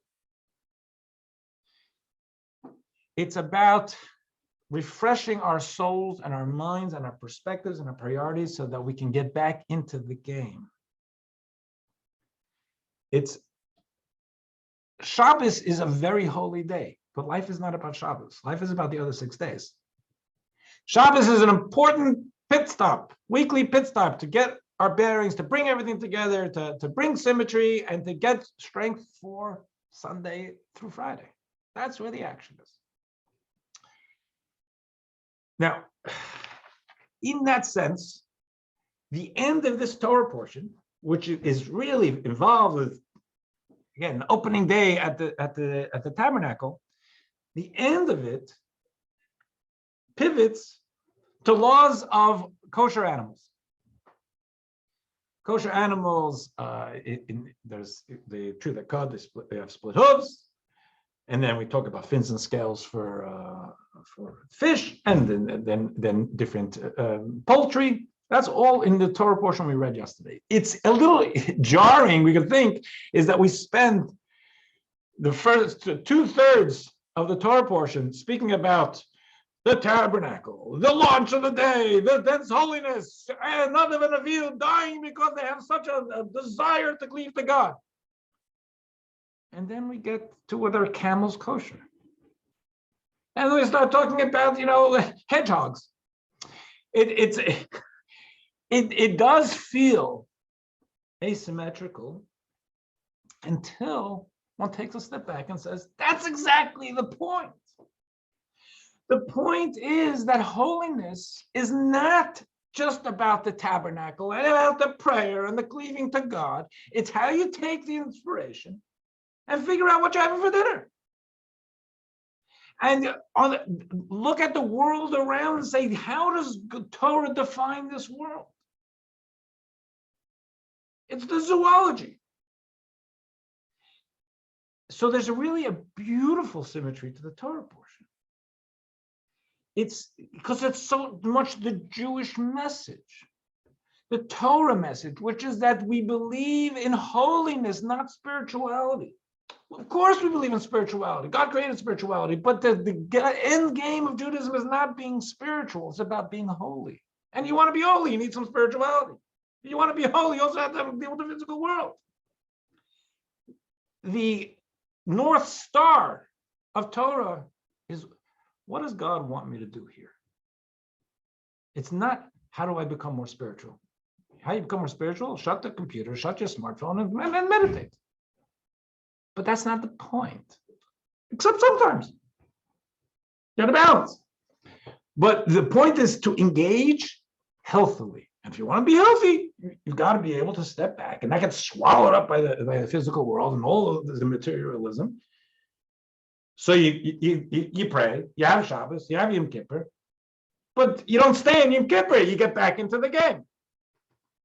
It's about refreshing our souls and our minds and our perspectives and our priorities so that we can get back into the game. Shabbos is a very holy day, but life is not about Shabbos. Life is about the other 6 days. Shabbos is an important pit stop, weekly pit stop to get our bearings, to bring everything together, to bring symmetry, and to get strength for Sunday through Friday. That's where the action is. Now, in that sense, the end of this Torah portion, which is really involved with again, opening day at the tabernacle, the end of it pivots to laws of kosher animals. Kosher animals, there's the true that cod, they have split hooves, and then we talk about fins and scales for fish, and then different poultry. That's all in the Torah portion we read yesterday. It's a little jarring, we could think, is that we spend the first 2/3 of the Torah portion speaking about the tabernacle, the launch of the day, that's holiness, and Nadav and Avihu dying because they have such a desire to cleave to God. And then we get to whether a camel's kosher. And we start talking about, hedgehogs. It does feel asymmetrical until one takes a step back and says, that's exactly the point. The point is that holiness is not just about the tabernacle and about the prayer and the cleaving to God. It's how you take the inspiration and figure out what you're having for dinner. And look at the world around and say, how does Torah define this world? It's the zoology. So there's really a beautiful symmetry to the Torah portion. It's because it's so much the Jewish message, the Torah message, which is that we believe in holiness, not spirituality. Of course we believe in spirituality. God created spirituality, but the end game of Judaism is not being spiritual. It's about being holy. And you want to be holy, you need some spirituality. If you want to be holy, you also have to deal with the physical world. The North Star of Torah is, what does God want me to do here? It's not, how do I become more spiritual? How you become more spiritual? Shut the computer, shut your smartphone, and meditate. But that's not the point. Except sometimes. You got to balance. But the point is to engage healthily. And if you want to be healthy, you've got to be able to step back. And that gets swallowed up by the physical world and all of the materialism. So you pray, you have Shabbos, you have Yom Kippur, but you don't stay in Yom Kippur, you get back into the game.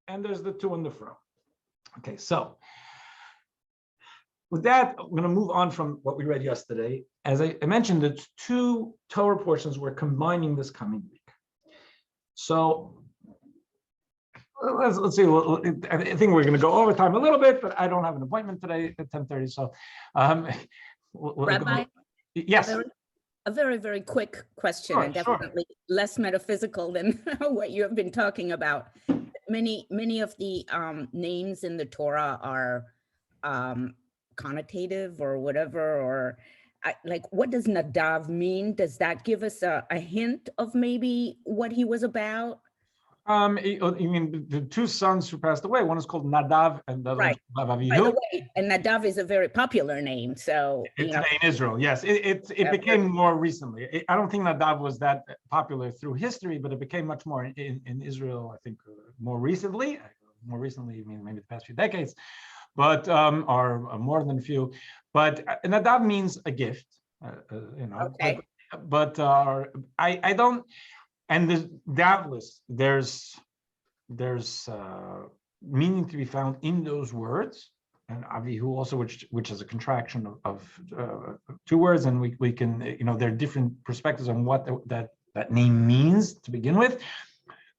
And there's the to and the fro. Okay, so with that, I'm going to move on from what we read yesterday. As I mentioned, the two Torah portions we're combining this coming week. So let's see. I think we're going to go over time a little bit, but I don't have an appointment today at 10:30. So, Rabbi, yes. A very, very quick question, Sure, and definitely less metaphysical than what you have been talking about. Many of the names in the Torah are connotative or whatever, or like, what does Nadav mean? Does that give us a hint of maybe what he was about? You mean the two sons who passed away? One is called Nadav, and the other Right. one's By the Avihu. way, and Nadav is a very popular name, so Today in Israel, yes, it became more recently. I don't think Nadav was that popular through history, but it became much more in Israel. I think more recently. More recently, I mean maybe the past few decades, but or more than a few. But Nadav means a gift, Okay. But I don't. And doubtless there's meaning to be found in those words, and Avihu also, which is a contraction of two words, and we can, there are different perspectives on what that name means to begin with.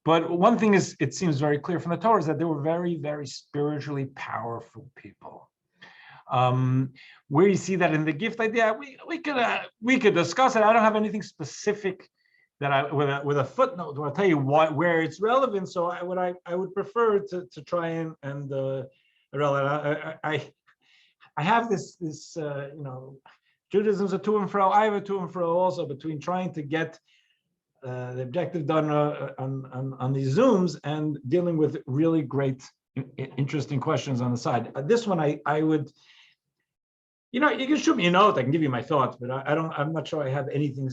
But one thing is, it seems very clear from the Torah is that they were very, very spiritually powerful people. Where you see that in the gift idea, we could discuss it. I don't have anything specific that with a footnote where I'll tell you where it's relevant. So I would prefer to try and I have this Judaism's a to and fro. I have a to and fro also between trying to get the objective done on these Zooms and dealing with really great, interesting questions on the side. This one I would. You can shoot me a note. I can give you my thoughts, but I'm not sure I have anything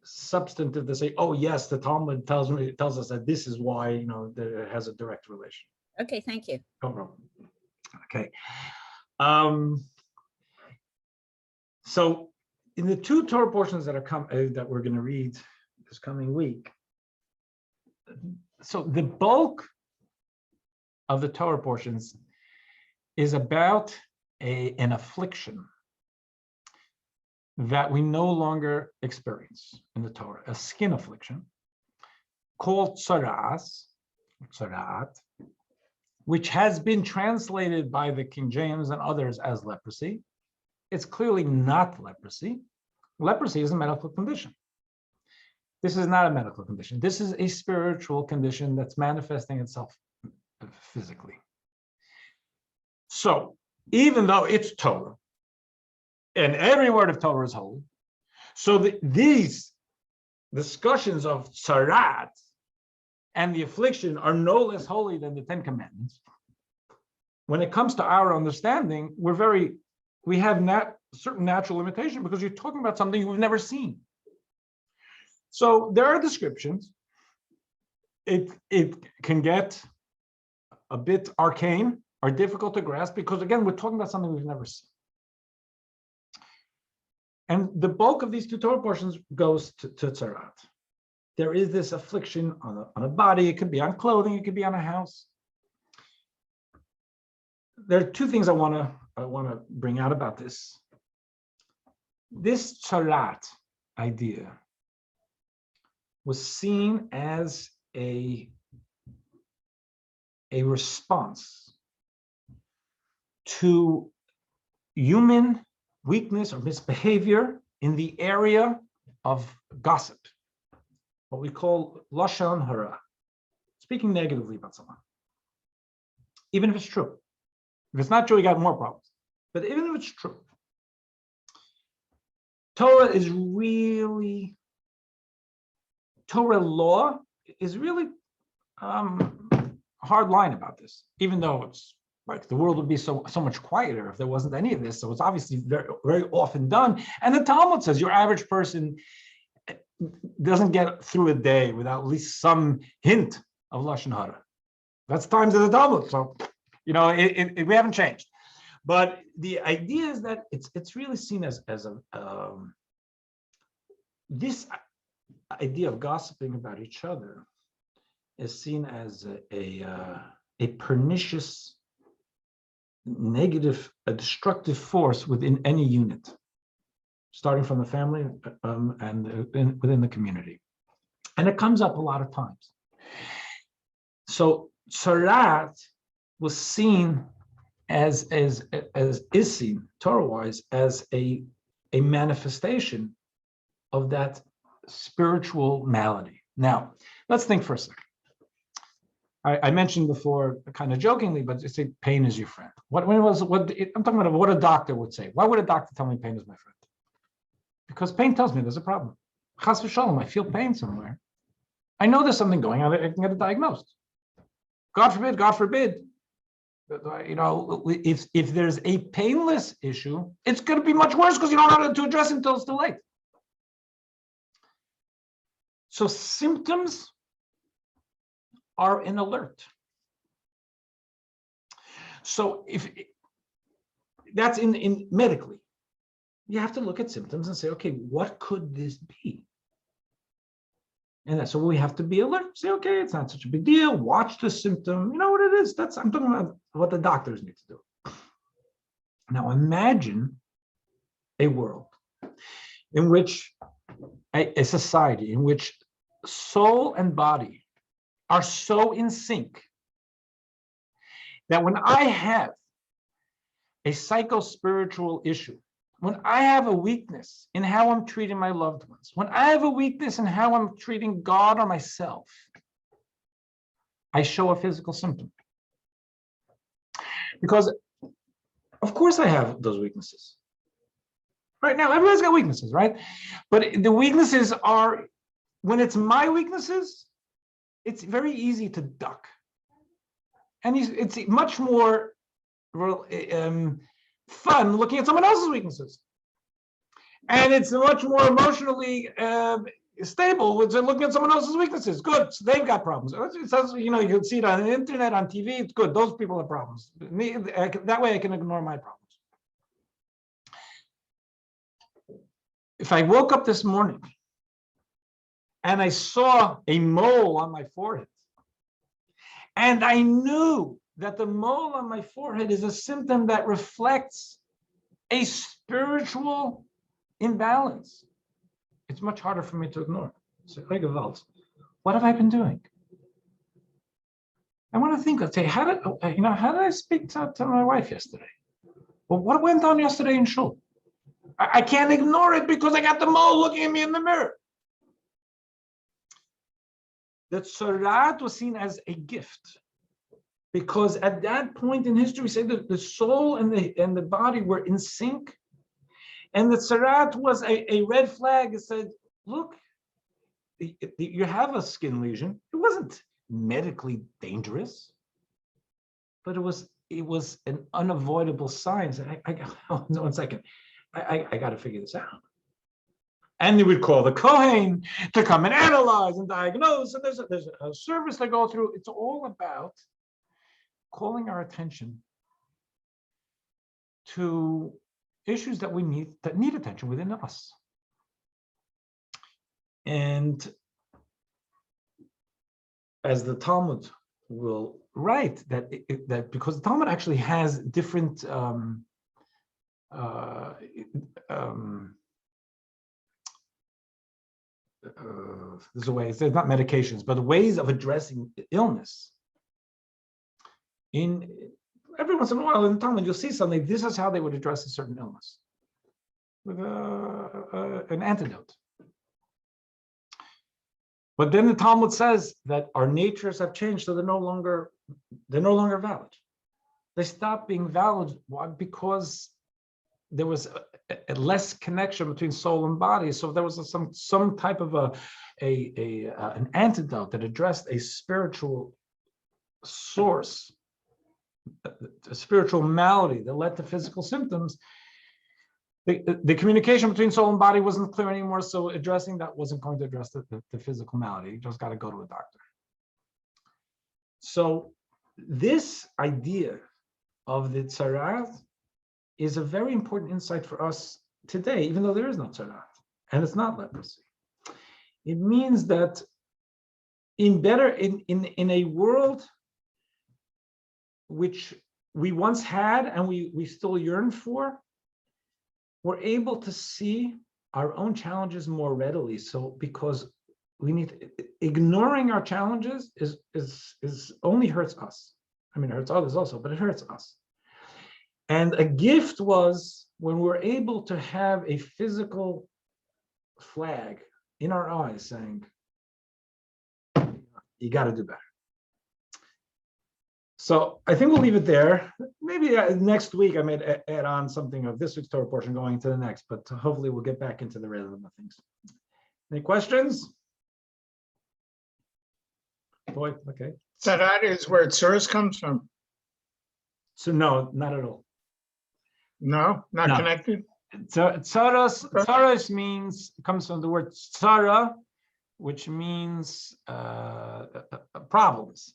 substantive to say. Oh yes, the Talmud tells us that this is why that it has a direct relation. Okay, thank you. No problem. Okay. So in the two Torah portions that are that we're going to read this coming week, so the bulk of the Torah portions is about an affliction that we no longer experience in the Torah, a skin affliction called tzarat, which has been translated by the King James and others as leprosy. It's clearly not leprosy. Leprosy is a medical condition. This is not a medical condition. This is a spiritual condition that's manifesting itself physically. So even though it's Torah, and every word of Torah is holy, so these discussions of tzarat and the affliction are no less holy than the Ten Commandments. When it comes to our understanding, we have certain natural limitation because you're talking about something we've never seen. So there are descriptions. It can get a bit arcane or difficult to grasp because, again, we're talking about something we've never seen. And the bulk of these two Torah portions goes to tzarat. There is this affliction on a body. It could be on clothing. It could be on a house. There are two things I want to bring out about this. This tzarat idea was seen as a response to human weakness or misbehavior in the area of gossip, what we call lashon hara, speaking negatively about someone, even if it's true. If it's not true, you got more problems. But even if it's true, Torah law is really a hard line about this, even though it's like the world would be so much quieter if there wasn't any of this. So it's obviously very, very often done. And the Talmud says your average person doesn't get through a day without at least some hint of lashon hara. That's times in the Talmud. So, we haven't changed. But the idea is that it's really seen as this idea of gossiping about each other is seen as a pernicious, negative, a destructive force within any unit, starting from the family and within the community. And it comes up a lot of times. So tzarat was seen as is seen Torah-wise as a manifestation of that spiritual malady. Now, let's think for a second. I mentioned before, kind of jokingly, but it's say pain is your friend. I'm talking about what a doctor would say. Why would a doctor tell me pain is my friend? Because pain tells me there's a problem. Chas v'shalom, I feel pain somewhere. I know there's something going on. I can get it diagnosed. God forbid. If there's a painless issue, it's going to be much worse because you don't know how to address it until it's too late. So symptoms are an alert. So if that's in medically, you have to look at symptoms and say, okay, what could this be? And that's so we have to be alert. Say, okay, it's not such a big deal. Watch the symptom. You know what it is? I'm talking about what the doctors need to do. Now imagine a world in which a society in which soul and body are so in sync that when I have a psycho-spiritual issue, when I have a weakness in how I'm treating my loved ones, when I have a weakness in how I'm treating God or myself, I show a physical symptom. Because, of course, I have those weaknesses. Right now, everybody's got weaknesses, right? But the weaknesses are, when it's my weaknesses, it's very easy to duck. And it's much more fun looking at someone else's weaknesses. And it's much more emotionally stable with looking at someone else's weaknesses. Good, so they've got problems. It says, you can see it on the internet, on TV, it's good. Those people have problems. That way I can ignore my problems. If I woke up this morning and I saw a mole on my forehead, and I knew that the mole on my forehead is a symptom that reflects a spiritual imbalance, it's much harder for me to ignore. So, what have I been doing? I want to think. Let's say, how did I speak to my wife yesterday? Well, what went on yesterday in shul? I can't ignore it because I got the mole looking at me in the mirror. The tzaraat was seen as a gift, because at that point in history, we say that the soul and the body were in sync, and the tzaraat was a red flag. It said, "Look, you have a skin lesion. It wasn't medically dangerous, but it was an unavoidable sign." So no, 1 second. I got to figure this out. And they would call the Kohen to come and analyze and diagnose. And there's a service to go through. It's all about calling our attention to issues that need attention within us. And as the Talmud will write, that because the Talmud actually has different there's a way, it's not medications, but ways of addressing illness. In every once in a while in the Talmud, you'll see something. This is how they would address a certain illness with an antidote. But then the Talmud says that our natures have changed, so they're no longer valid. They stopped being valid. Why? Because there was a less connection between soul and body. So there was some type of an antidote that addressed a spiritual source, a spiritual malady that led to physical symptoms. The communication between soul and body wasn't clear anymore, so addressing that wasn't going to address the physical malady. You just got to go to a doctor. So this idea of the tzaraat is a very important insight for us today, even though there is no tzaraat, and it's not leprosy. It means that in a world which we once had and we still yearn for, we're able to see our own challenges more readily. So because ignoring our challenges is only hurts us. I mean, it hurts others also, but it hurts us. And a gift was when we're able to have a physical flag in our eyes saying, you got to do better. So I think we'll leave it there. Maybe next week I may add on something of this week's Torah portion going to the next, but hopefully we'll get back into the rhythm of things. Any questions? Boy, okay. Tzaraat is where tsuris comes from. So no, not at all. No, not No. connected. Tsaros comes from the word tsara, which means problems.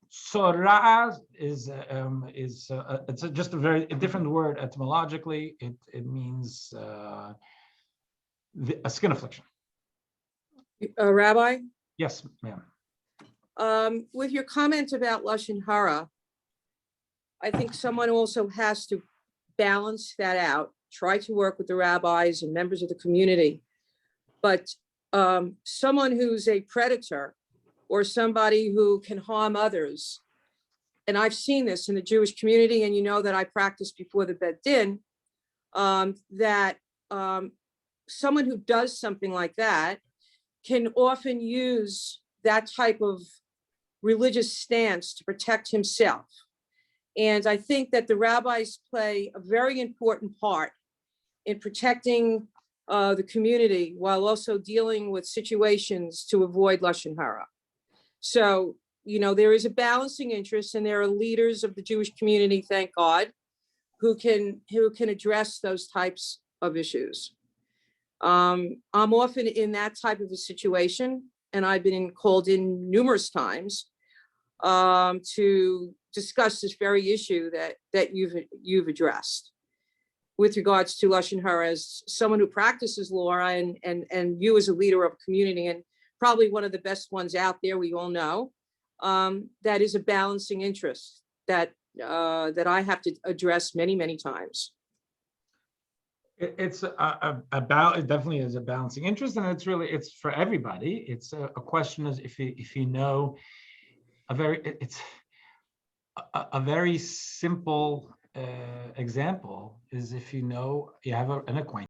Tzara is it's just a very different word etymologically. It means a skin affliction. Rabbi, Yes, ma'am. with your comment about Lashon Hara, I think someone also has to balance that out, try to work with the rabbis and members of the community. But someone who's a predator or somebody who can harm others, and I've seen this in the Jewish community, and you know that I practice before the Beit Din, that someone who does something like that can often use that type of religious stance to protect himself. And I think that the rabbis play a very important part in protecting the community while also dealing with situations to avoid Lashon Hara. So, you know, there is a balancing interest, and there are leaders of the Jewish community, thank God, who can address those types of issues. I'm often in that type of a situation, and I've been called in numerous times to discuss this very issue that you've addressed. with regards to Lashon Hara as someone who practices law and you as a leader of a community and probably one of the best ones out there, we all know, that is a balancing interest that I have to address many, many times. It's it definitely is a balancing interest, and it's for everybody. It's a question is if you know it's a very simple example is if you know you have an acquaintance